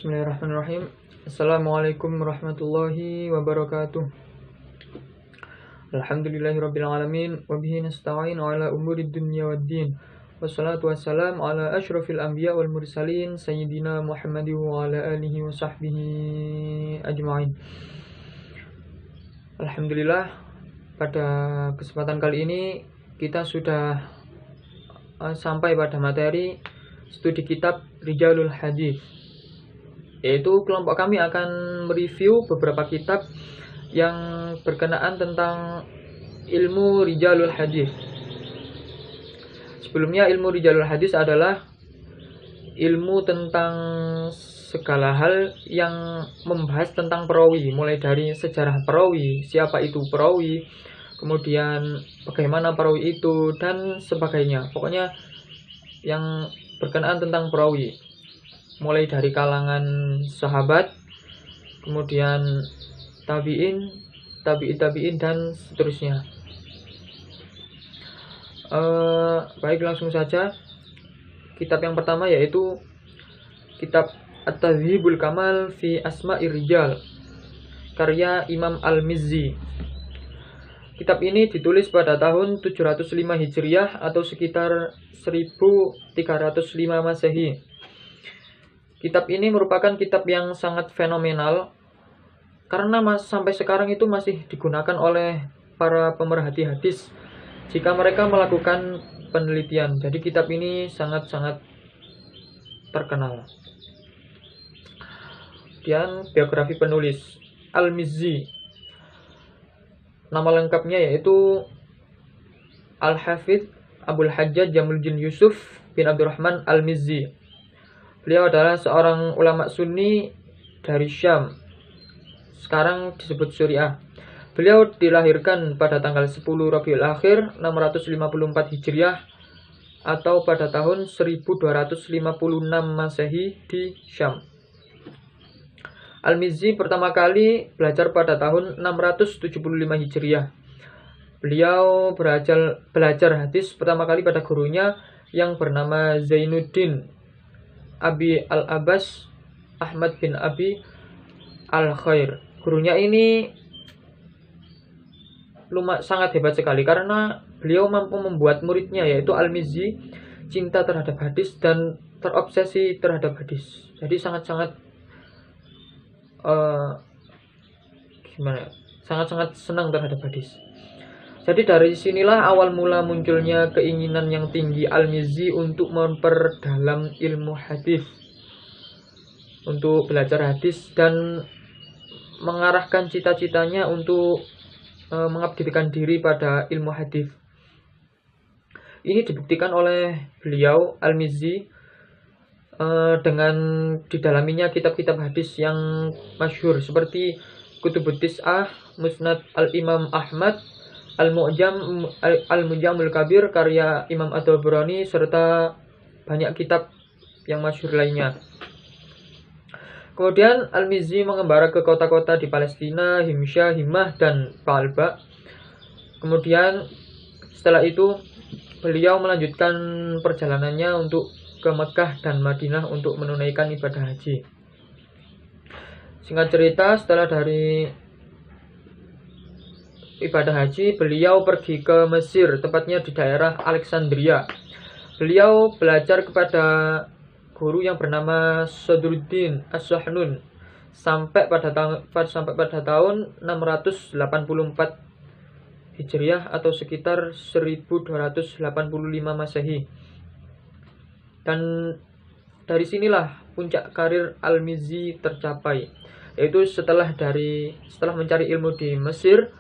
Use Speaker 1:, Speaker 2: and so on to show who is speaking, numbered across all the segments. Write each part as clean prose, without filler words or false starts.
Speaker 1: Bismillahirrahmanirrahim. Assalamualaikum warahmatullahi wabarakatuh. Alhamdulillahirabbil alamin wa bihi nasta'in ala umurid dunya waddin. Wassalatu wassalamu ala asyrafil anbiya wal mursalin sayyidina Muhammadin wa ala alihi wa sahbihi ajma'in. Alhamdulillah, pada kesempatan kali ini kita sudah sampai pada materi studi kitab Rijalul Hadis. Yaitu kelompok kami akan mereview beberapa kitab yang berkenaan tentang ilmu Rijalul Hadis. Sebelumnya, ilmu Rijalul Hadis adalah ilmu tentang segala hal yang membahas tentang perawi, mulai dari sejarah perawi, siapa itu perawi, kemudian bagaimana perawi itu, dan sebagainya. Pokoknya yang berkenaan tentang perawi, mulai dari kalangan sahabat, kemudian tabi'in, tabi'in, dan seterusnya. Baik, langsung saja. Kitab yang pertama yaitu kitab At-Tadhibul Kamal fi Asma'ir Rijal, karya Imam Al-Mizzi. Kitab ini ditulis pada tahun 705 Hijriah atau sekitar 1305 Masehi. Kitab ini merupakan kitab yang sangat fenomenal karena sampai sekarang itu masih digunakan oleh para pemerhati hadis jika mereka melakukan penelitian. Jadi kitab ini sangat-sangat terkenal. Kemudian biografi penulis Al-Mizzi. Nama lengkapnya yaitu Al-Hafidh Abul Hajjaj Jamaluddin Yusuf bin Abdurrahman Al-Mizzi. Beliau adalah seorang ulama Sunni dari Syam, sekarang disebut Suriah. Beliau dilahirkan pada tanggal 10 Rabiul Akhir 654 Hijriah atau pada tahun 1256 Masehi di Syam. Al-Mizzi pertama kali belajar pada tahun 675 Hijriah. Beliau belajar hadis pertama kali pada gurunya yang bernama Zainuddin Abi Al-Abbas Ahmad bin Abi Al-Khair. Gurunya ini sangat hebat sekali karena beliau mampu membuat muridnya yaitu Al-Mizzi cinta terhadap hadis dan terobsesi terhadap hadis. Jadi sangat-sangat sangat-sangat senang terhadap hadis. Jadi dari sinilah awal mula munculnya keinginan yang tinggi Al-Mizzi untuk memperdalam ilmu hadis, untuk belajar hadis dan mengarahkan cita-citanya untuk mengabdikan diri pada ilmu hadis. Ini dibuktikan oleh beliau Al-Mizzi dengan didalaminya kitab-kitab hadis yang masyhur seperti Kutubut Tis'ah, Musnad Al-Imam Ahmad, Al-Mujamul Kabir karya Imam At-Tabrani, serta banyak kitab yang masyhur lainnya. Kemudian Al-Mizzi mengembara ke kota-kota di Palestina, Himsyah, Himmah, dan Ba'alba. Kemudian setelah itu beliau melanjutkan perjalanannya untuk ke Mekah dan Madinah untuk menunaikan ibadah haji. Singkat cerita, setelah dari ibadah haji, beliau pergi ke Mesir, tepatnya di daerah Alexandria. Beliau belajar kepada guru yang bernama Sadruddin As-Sahnun sampai pada tahun 684 Hijriah atau sekitar 1285 Masehi. Dan dari sinilah puncak karir Al-Mizzi tercapai, yaitu setelah mencari ilmu di Mesir,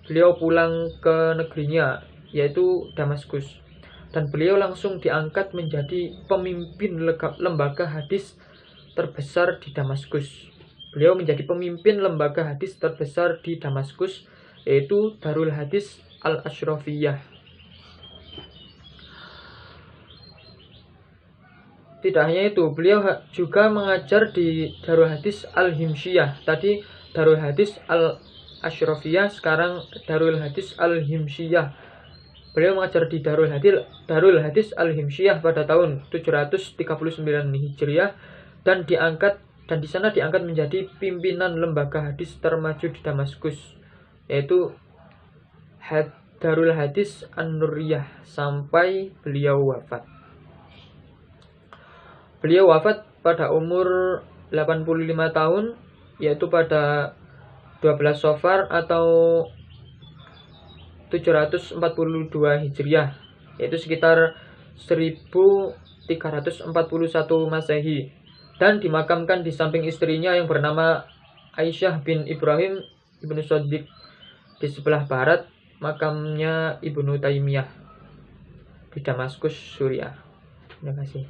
Speaker 1: beliau pulang ke negerinya yaitu Damaskus, dan beliau langsung diangkat menjadi pemimpin lembaga hadis terbesar di Damaskus. Beliau menjadi pemimpin lembaga hadis terbesar di Damaskus, yaitu Darul Hadis Al-Ashrafiyah. Tidak hanya itu, beliau juga mengajar di Darul Hadis Al-Himsyah. Tadi Darul Hadis Al-Ashrafiyah, sekarang Darul Hadis Al-Himsyah. Beliau mengajar di Darul Hadis Al-Himsyah pada tahun 739 Hijriah dan diangkat dan di sana diangkat menjadi pimpinan lembaga hadis termaju di Damaskus, yaitu Darul Hadis An-Nuriyah, sampai beliau wafat. Beliau wafat pada umur 85 tahun, yaitu pada 12 Safar atau 742 Hijriah, yaitu sekitar 1341 Masehi, dan dimakamkan di samping istrinya yang bernama Aisyah bin Ibrahim ibnu Shadiq. Di sebelah barat makamnya Ibnu Taimiyah di Damaskus, Suriah. Terima kasih.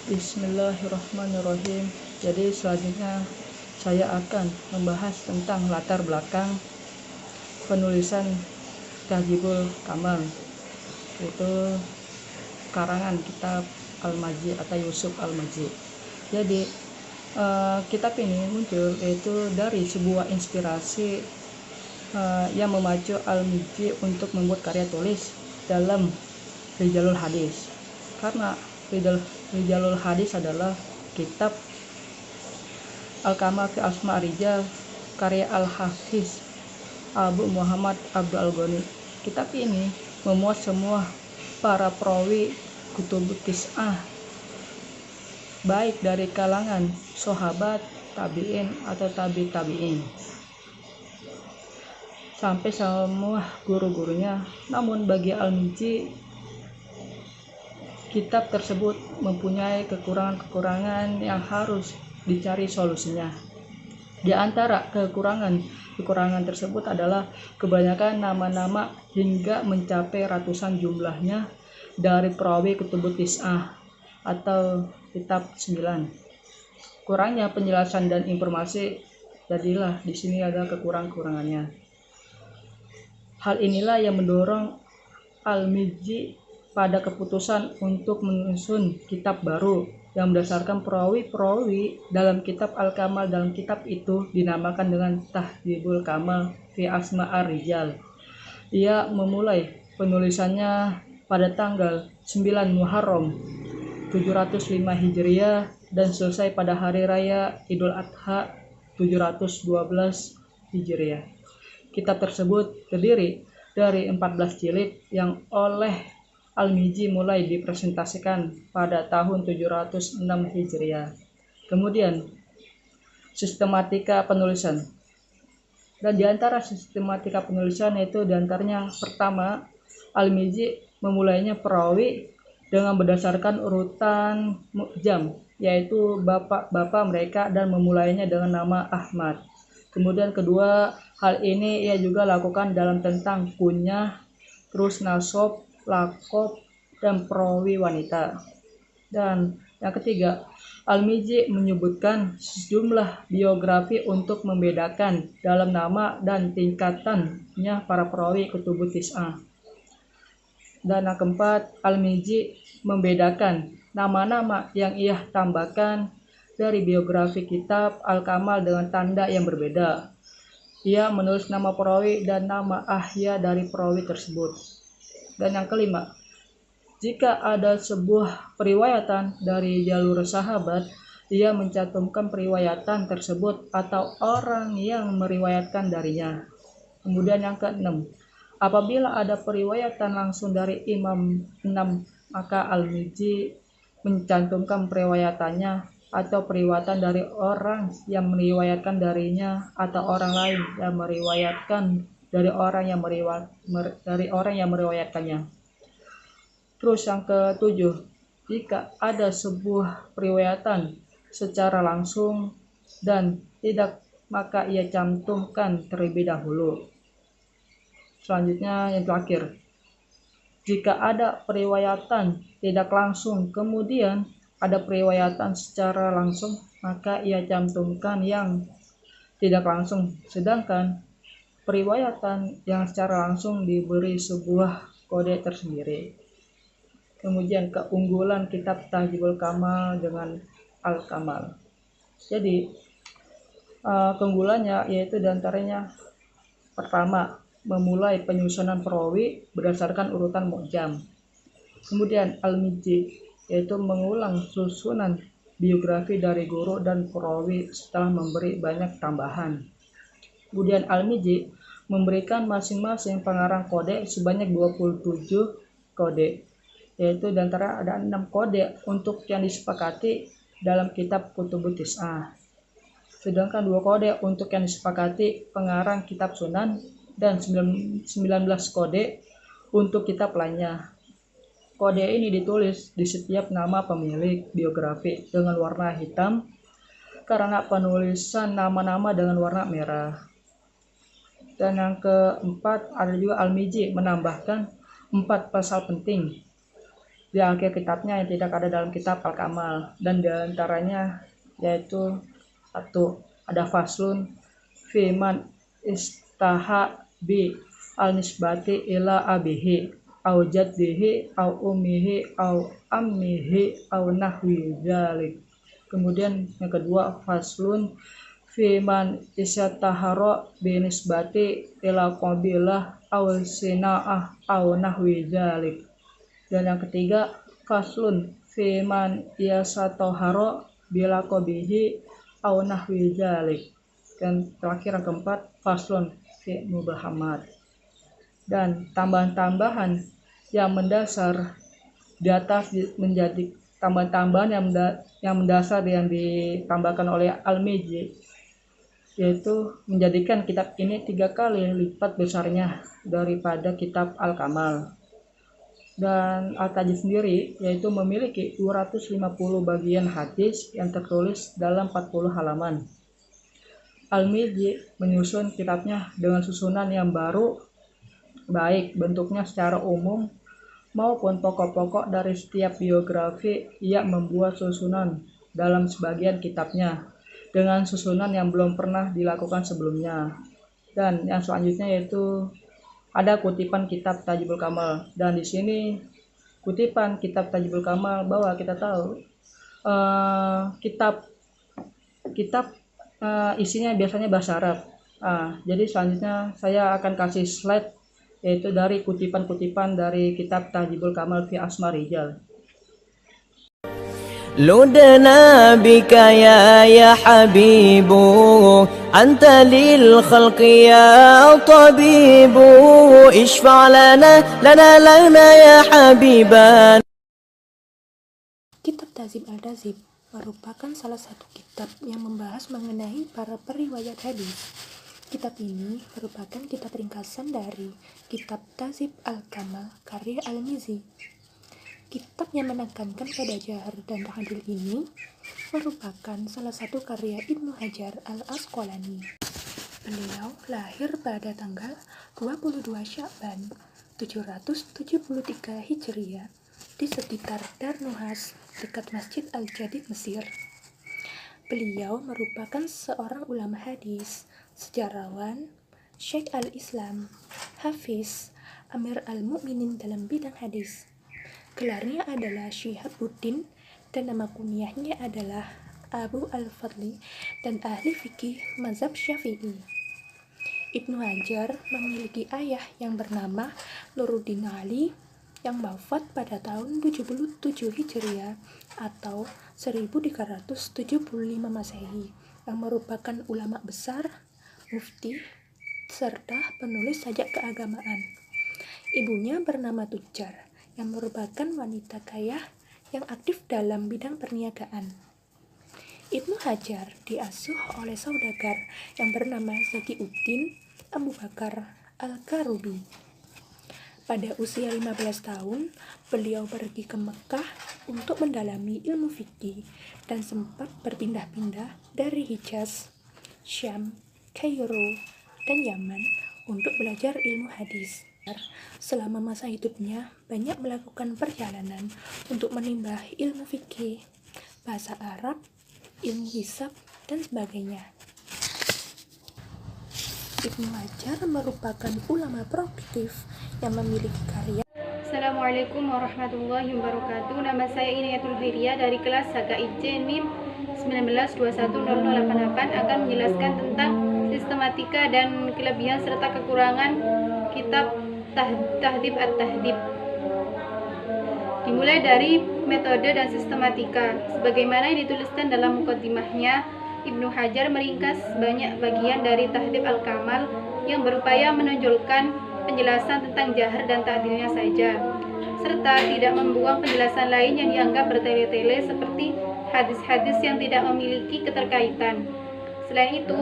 Speaker 2: Bismillahirrahmanirrahim. Jadi selanjutnya saya akan membahas tentang latar belakang penulisan Tahdzibul Kamal, yaitu karangan kitab Al-Majid atau Yusuf Al-Majid. Jadi kitab ini muncul yaitu dari sebuah inspirasi yang memacu Al-Majid untuk membuat karya tulis dalam Rijalul Hadis, karena Rijalul Hadis adalah kitab Al-Kamal fi Asma Rijal karya Al-Hafiz Abu Muhammad Abdul Al-Ghani. Kitab ini memuat semua para perawi kutubut tis'ah, baik dari kalangan sahabat, tabi'in atau tabi'in, sampai semua guru-gurunya. Namun bagi Al-Majid, kitab tersebut mempunyai kekurangan-kekurangan yang harus dicari solusinya. Di antara kekurangan tersebut adalah kebanyakan nama-nama hingga mencapai ratusan jumlahnya dari perawi kutubut tis'ah atau kitab 9. Kurangnya penjelasan dan informasi, jadilah di sini ada kekurangannya. Hal inilah yang mendorong Al-Majid pada keputusan untuk menyusun kitab baru yang berdasarkan perawi-perawi dalam kitab Al-Kamal. Dalam kitab itu dinamakan dengan Tahdzibul Kamal fi Asma Ar-Rijal. Ia memulai penulisannya pada tanggal 9 Muharram 705 Hijriah dan selesai pada hari raya Idul Adha 712 Hijriah. Kitab tersebut terdiri dari 14 jilid yang oleh Al-Majid mulai dipresentasikan pada tahun 706 Hijriah. Kemudian sistematika penulisan. Dan di antara sistematika penulisan yaitu diantaranya pertama, Al-Majid memulainya perawi dengan berdasarkan urutan mu'jam, yaitu bapak-bapak mereka, dan memulainya dengan nama Ahmad. Kemudian kedua, hal ini ia juga lakukan dalam tentang kunyah, terus nasab, lakob, dan perawi wanita. Dan yang ketiga, Al-Majid menyebutkan sejumlah biografi untuk membedakan dalam nama dan tingkatannya para perawi kutubut tis'ah. Dan yang keempat, Al-Majid membedakan nama-nama yang ia tambahkan dari biografi kitab Al-Kamal dengan tanda yang berbeda. Ia menulis nama perawi dan nama ahya dari perawi tersebut. Dan yang kelima, jika ada sebuah periwayatan dari jalur sahabat, ia mencantumkan periwayatan tersebut atau orang yang meriwayatkan darinya. Kemudian yang keenam, apabila ada periwayatan langsung dari imam 6, maka Al-Majid mencantumkan periwayatannya atau periwayatan dari orang yang meriwayatkan darinya atau orang lain yang meriwayatkan dari orang yang meriwayatkannya. Terus yang ketujuh, jika ada sebuah periwayatan secara langsung dan tidak, maka ia cantumkan terlebih dahulu. Selanjutnya yang terakhir, jika ada periwayatan tidak langsung kemudian ada periwayatan secara langsung, maka ia cantumkan yang tidak langsung, sedangkan periwayatan yang secara langsung diberi sebuah kode tersendiri. Kemudian keunggulan kitab Tahdzibul Kamal dengan Al-Kamal. Jadi keunggulannya yaitu diantaranya pertama, memulai penyusunan perawi berdasarkan urutan mu'jam. Kemudian Al-Majid yaitu mengulang susunan biografi dari guru dan perawi setelah memberi banyak tambahan. Kemudian Al-Mizzi memberikan masing-masing pengarang kode sebanyak 27 kode, yaitu diantara ada 6 kode untuk yang disepakati dalam kitab Kutubut Tis'ah, sedangkan 2 kode untuk yang disepakati pengarang kitab Sunan, dan 19 kode untuk kitab lainnya. Kode ini ditulis di setiap nama pemilik biografi dengan warna hitam karena penulisan nama-nama dengan warna merah. Dan yang keempat, ada juga Al-Mizzi menambahkan 4 pasal penting di akhir kitabnya yang tidak ada dalam kitab Al-Kamal, dan diantaranya yaitu 1. Ada faslun fi man istaha bi al-nisbati ila abihi au jaddihi au ummihi au ammihi au nahwi dzalik. Kemudian yang kedua, faslun fi man isyatahara bi nisbati ila qabilah au sina'ah au nahwi dzalik. Dan yang ketiga, faslun fi man yasatahara bila qabihi au nahwi dzalik. Dan terakhir yang keempat, faslun fi mubahamat. Dan tambahan-tambahan yang mendasar di atas menjadi tambahan-tambahan yang mendasar yang ditambahkan oleh Al-Mizzi, yaitu menjadikan kitab ini 3 kali lipat besarnya daripada kitab Al-Kamal. Dan Al-Tajid sendiri yaitu memiliki 250 bagian hadis yang tertulis dalam 40 halaman. Al-Mizzi menyusun kitabnya dengan susunan yang baru, baik bentuknya secara umum maupun pokok-pokok dari setiap biografi. Ia membuat susunan dalam sebagian kitabnya dengan susunan yang belum pernah dilakukan sebelumnya. Dan yang selanjutnya yaitu ada kutipan kitab Tajibul Kamal, dan di sini kutipan kitab Tajibul Kamal bahwa kita tahu kitab isinya biasanya bahasa Arab. Jadi selanjutnya saya akan kasih slide yaitu dari kutipan-kutipan dari kitab Tajibul Kamal fi Asma Rijal.
Speaker 3: لدنا بك يا حبيب أنت للخلق يا طبيب اشفع لنا يا حبيبا.
Speaker 4: Kitab Tazib al-Tazib merupakan salah satu kitab yang membahas mengenai para periwayat hadis. Kitab ini merupakan kitab ringkasan dari kitab Tazib al-Kamal karya Al-Mizzi. Kitab yang menekankan pada jahar dan ta'dil ini merupakan salah satu karya Ibnu Hajar al-Asqalani. Beliau lahir pada tanggal 22 Sya'ban 773 Hijriah di sekitar Darnuhas dekat Masjid Al-Jadid, Mesir. Beliau merupakan seorang ulama hadis, sejarawan, Syekh al-Islam, Hafiz, Amir al-Mu'minin dalam bidang hadis. Gelarnya adalah Syihabuddin dan nama kunyahnya adalah Abu al-Fadli dan ahli fikih mazhab Syafi'i. Ibnu Hajar memiliki ayah yang bernama Nuruddin Ali yang wafat pada tahun 77 Hijriah atau 1375 Masehi, yang merupakan ulama besar, mufti, serta penulis sajak keagamaan. Ibunya bernama Tujar yang merupakan wanita kaya yang aktif dalam bidang perniagaan. Ibnu Hajar diasuh oleh saudagar yang bernama Zakiuddin Abu Bakar Al-Karubi. Pada usia 15 tahun, beliau pergi ke Mekah untuk mendalami ilmu fikih dan sempat berpindah-pindah dari Hijaz, Syam, Kairo, dan Yaman untuk belajar ilmu hadis. Selama masa hidupnya, banyak melakukan perjalanan untuk menimba ilmu fikih, bahasa Arab, ilmu hisab, dan sebagainya. Ibnu Hajar merupakan ulama produktif yang memiliki karya.
Speaker 5: Assalamualaikum warahmatullahi wabarakatuh. Nama saya Inayatul Khairia dari kelas HKIC NIM 19210088 akan menjelaskan tentang sistematika dan kelebihan serta kekurangan kitab Tahdhib at-Tahdhib. dimulai dari metode dan sistematika. Sebagaimana yang dituliskan dalam muqaddimahnya, Ibnu Hajar meringkas banyak bagian dari Tahdhib al-Kamal yang berupaya menonjolkan penjelasan tentang jahar dan ta'dilnya saja, serta tidak membuang penjelasan lain yang dianggap bertele-tele seperti hadis-hadis yang tidak memiliki keterkaitan. Selain itu,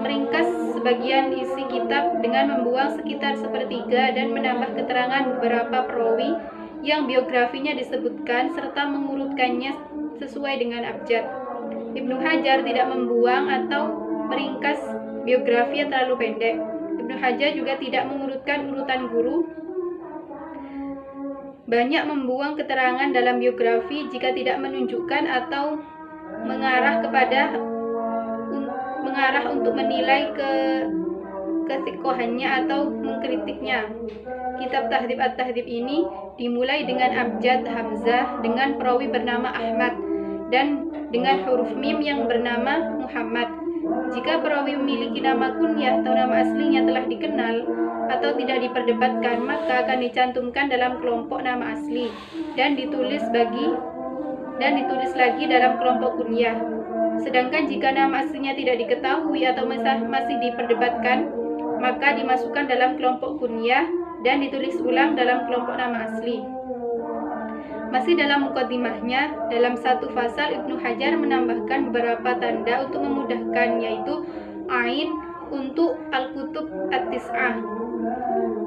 Speaker 5: meringkas sebagian isi kitab dengan membuang sekitar sepertiga dan menambah keterangan beberapa perawi yang biografinya disebutkan serta mengurutkannya sesuai dengan abjad. Ibnu Hajar tidak membuang atau meringkas biografi yang terlalu pendek. Ibnu Hajar juga tidak mengurutkan urutan guru. Banyak membuang keterangan dalam biografi jika tidak menunjukkan atau mengarah untuk menilai kesikohannya atau mengkritiknya. Kitab Tahdhib at-Tahdhib ini dimulai dengan abjad Hamzah dengan perawi bernama Ahmad dan dengan huruf mim yang bernama Muhammad. Jika perawi memiliki nama kunyah atau nama aslinya telah dikenal atau tidak diperdebatkan, maka akan dicantumkan dalam kelompok nama asli dan ditulis lagi dalam kelompok kunyah. Sedangkan jika nama aslinya tidak diketahui atau masih diperdebatkan, maka dimasukkan dalam kelompok kunyah dan ditulis ulang dalam kelompok nama asli. Masih dalam muqaddimahnya, dalam satu fasal Ibnu Hajar menambahkan beberapa tanda untuk memudahkan, yaitu ain untuk al-kutub at-tis'ah,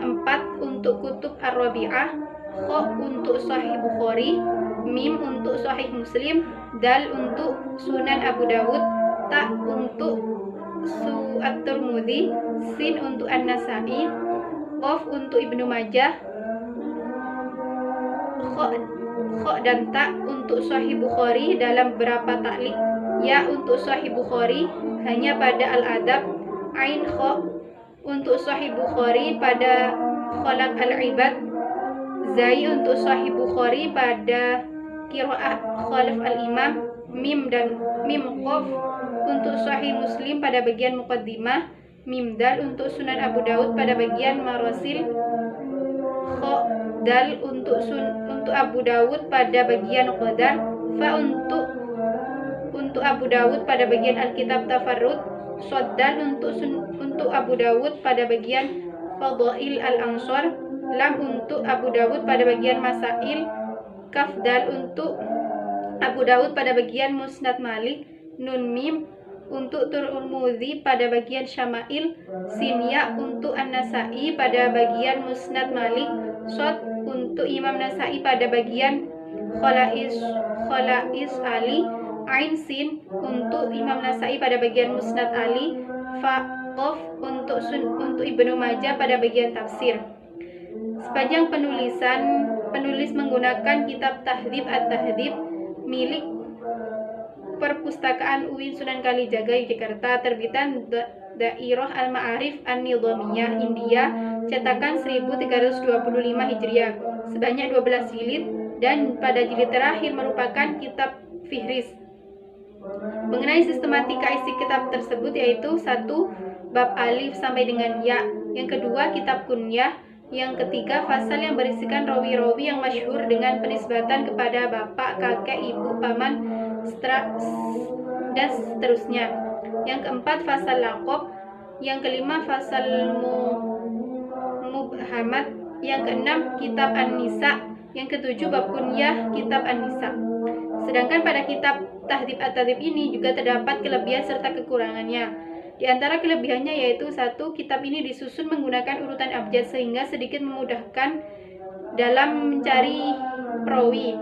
Speaker 5: 4 untuk kutub ar-rabi'ah, kha untuk sahih Bukhari, mim untuk sahih Muslim, dal untuk Sunan Abu Dawud, ta untuk At-Tirmidzi, sin untuk An-Nasa'i, qaf untuk Ibnu Majah, kha dan ta untuk sahih Bukhari dalam beberapa ta'liq, ya untuk sahih Bukhari hanya pada Al-Adab, ain kha untuk sahih Bukhari pada Khalaq al-Ibad, zai untuk sahih Bukhari pada Qiraah Khalaf al-Imam, mim dan mim qaf untuk sahih Muslim pada bagian muqaddimah, mim dal untuk Sunan Abu Daud pada bagian marasil, kha dal untuk Abu Dawud pada bagian qadar, fa untuk Abu Dawud pada bagian Alkitab Tafarrud, shad dal untuk Abu Dawud pada bagian Fadail al-Ansar, lam untuk Abu Dawud pada bagian Masail, kaf dal untuk Abu Dawud pada bagian Musnad Malik, nun mim untuk Tirmidzi pada bagian Syama'il, sin ya untuk An-Nasa'i pada bagian Musnad Malik, shad untuk Imam Nasa'i pada bagian Khala'is Ali, ain sin untuk Imam Nasa'i pada bagian Musnad Ali, fa qaf untuk Ibnu Majah pada bagian tafsir. Sepanjang penulis menggunakan kitab Tahdhib at-Tahdhib milik Perpustakaan UIN Sunan Kalijaga Yogyakarta, terbitan Dairah Al-Ma'arif An-Nizamiyah India, cetakan 1325 Hijriah, sebanyak 12 jilid, dan pada jilid terakhir merupakan kitab Fihris. Mengenai sistematika isi kitab tersebut, yaitu 1. Bab alif sampai dengan ya, yang kedua kitab kunyah, yang ketiga fasal yang berisikan rawi-rawi yang masyhur dengan penisbatan kepada bapak, kakek, ibu, paman, dan seterusnya. Yang keempat fasal laqab, yang kelima fasal mubhamat, yang keenam kitab An-Nisa, yang ketujuh bab kunyah kitab An-Nisa. Sedangkan pada kitab Tahdhib at-Tahdhib ini juga terdapat kelebihan serta kekurangannya. Di antara kelebihannya yaitu 1. Kitab ini disusun menggunakan urutan abjad sehingga sedikit memudahkan dalam mencari perawi.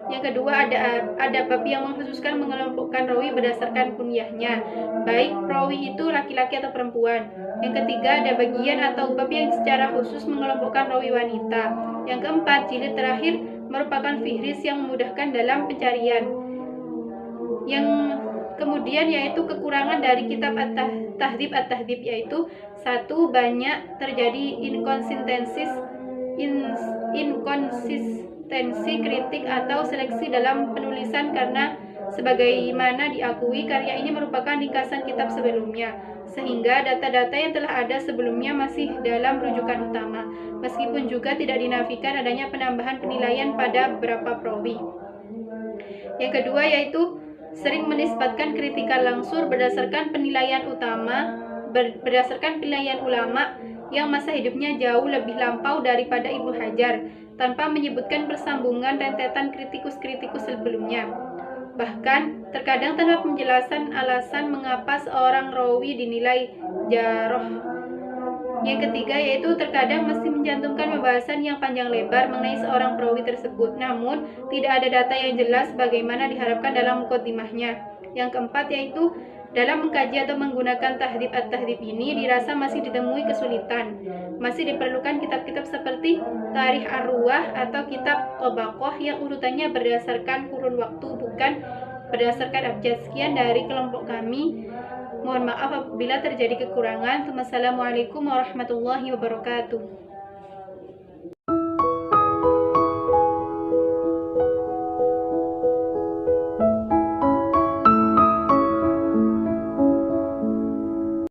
Speaker 5: Yang kedua, ada bab yang mengkhususkan mengelompokkan rawi berdasarkan kunyahnya, baik perawi itu laki-laki atau perempuan. Yang ketiga, ada bagian atau bab yang secara khusus mengelompokkan rawi wanita. Yang keempat, jilid terakhir merupakan fihris yang memudahkan dalam pencarian. Yang kemudian yaitu kekurangan dari kitab Tahdhib at-Tahdhib, yaitu 1. Banyak terjadi inkonsistensi kritik atau seleksi dalam penulisan karena sebagaimana diakui karya ini merupakan ringkasan kitab sebelumnya, sehingga data-data yang telah ada sebelumnya masih dalam rujukan utama, meskipun juga tidak dinafikan adanya penambahan penilaian pada beberapa perawi. Yang kedua yaitu sering menisbatkan kritikal langsur berdasarkan penilaian ulama yang masa hidupnya jauh lebih lampau daripada Ibnu Hajar, tanpa menyebutkan persambungan rentetan kritikus-kritikus sebelumnya. Bahkan terkadang tanpa penjelasan alasan mengapa seorang rawi dinilai jaroh. Yang ketiga yaitu terkadang mesti mencantumkan pembahasan yang panjang lebar mengenai seorang perawi tersebut, namun tidak ada data yang jelas bagaimana diharapkan dalam mukaddimahnya. Yang keempat yaitu dalam mengkaji atau menggunakan tahdhib at-tahdhib ini dirasa masih ditemui kesulitan. Masih diperlukan kitab-kitab seperti Tarikh Ar-Ruwah atau kitab Tabaqah yang urutannya berdasarkan kurun waktu, bukan berdasarkan abjad. Sekian dari kelompok kami. Mohon maaf apabila terjadi kekurangan. Wassalamualaikum warahmatullahi wabarakatuh.